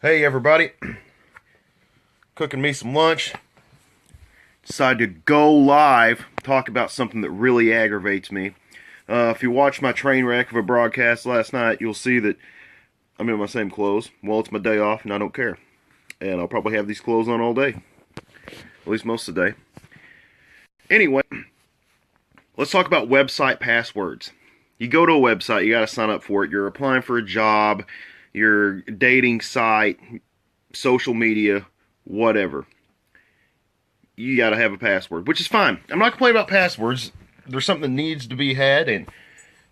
Hey everybody, cooking me some lunch. Decided to go live, talk about something that really aggravates me. If you watched my train wreck of a broadcast last night, you'll see that I'm in my same clothes. Well, it's my day off and I don't care. And I'll probably have these clothes on all day. At least most of the day. Anyway, let's talk about website passwords. You go to a website, you gotta sign up for it. You're applying for a job, your dating site, social media, whatever. You gotta have a password, which is fine. I'm not complaining about passwords. There's something that needs to be had, and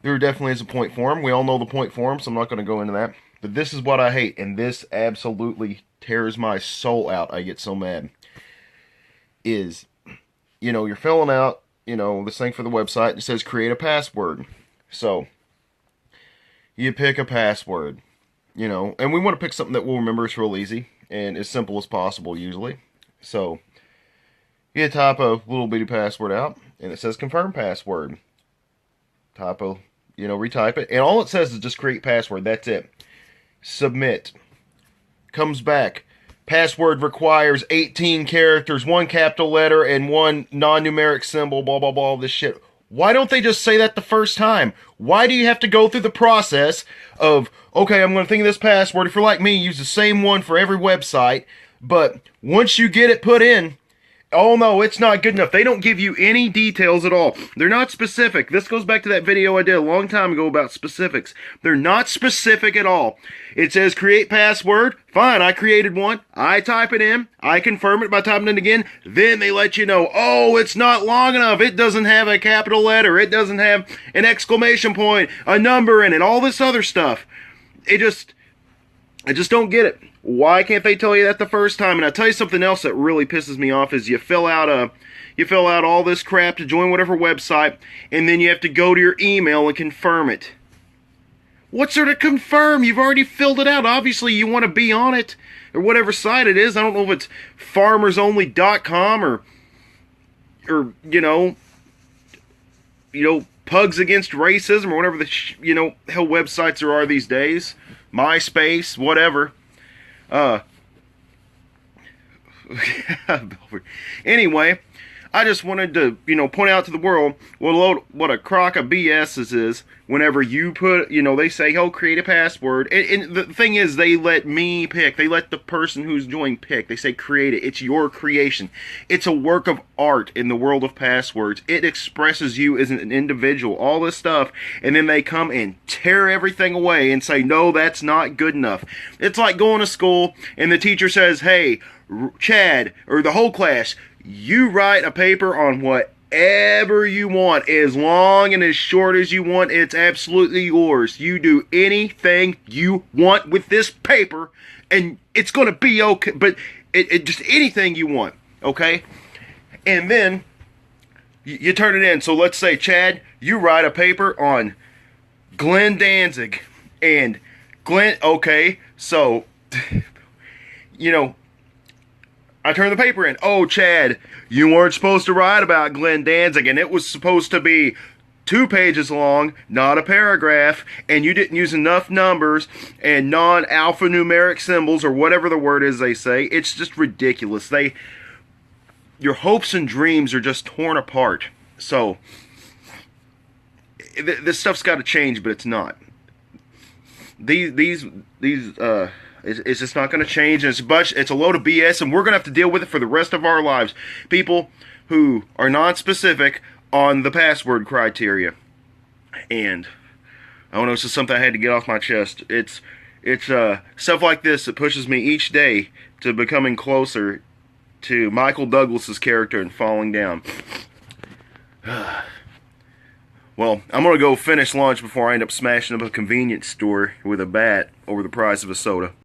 there definitely is a point for them. We all know the point for them, so I'm not going to go into that. But this is what I hate, and this absolutely tears my soul out. I get so mad. Is, you're filling out, this thing for the website. It says create a password. So, you pick a password, and we want to pick something that we'll remember. It's real easy and as simple as possible usually. So, you type a little bitty password out, and it says confirm password. Retype it, and all it says is just create password. That's it. Submit. Comes back. Password requires 18 characters, 1 capital letter, and 1 non-numeric symbol, blah, blah, blah, all this shit. Why don't they just say that the first time? Why do you have to go through the process of, okay, I'm going to think of this password. If you're like me, use the same one for every website, but once you get it put in, oh no, it's not good enough. They don't give you any details at all. They're not specific. This goes back to that video I did a long time ago about specifics. They're not specific at all. It says create password. Fine, I created one. I type it in. I confirm it by typing it again. Then they let you know, oh, it's not long enough. It doesn't have a capital letter. It doesn't have an exclamation point, a number in it, all this other stuff. I just don't get it. Why can't they tell you that the first time? And I'll tell you something else that really pisses me off is you fill out all this crap to join whatever website, and then you have to go to your email and confirm it. What's there to confirm? You've already filled it out. Obviously, you want to be on it, or whatever site it is. I don't know if it's farmersonly.com or Pugs Against Racism or whatever the hell websites there are these days. MySpace, whatever. Anyway, I just wanted to, point out to the world what a crock of BS this is. Whenever you put, they say, oh, create a password. And the thing is, they let me pick. They let the person who's joined pick. They say create it. It's your creation. It's a work of art in the world of passwords. It expresses you as an individual. All this stuff. And then they come and tear everything away and say, no, that's not good enough. It's like going to school and the teacher says, hey, Chad, or the whole class, you write a paper on whatever you want, as long and as short as you want. It's absolutely yours. You do anything you want with this paper, and it's going to be okay. But it just anything you want, okay? And then you turn it in. So let's say, Chad, you write a paper on Glenn Danzig, and Glenn. Okay, so I turn the paper in. Oh, Chad, you weren't supposed to write about Glenn Danzig, and it was supposed to be 2 pages long, not a paragraph, and you didn't use enough numbers and non-alphanumeric symbols, or whatever the word is they say. It's just ridiculous. Your hopes and dreams are just torn apart. So, this stuff's got to change, but it's not. It's just not going to change. It's a load of BS, and we're going to have to deal with it for the rest of our lives. People who are non-specific on the password criteria. And I don't know, it's just something I had to get off my chest. It's stuff like this that pushes me each day to becoming closer to Michael Douglas's character and falling down. Well, I'm going to go finish lunch before I end up smashing up a convenience store with a bat over the price of a soda.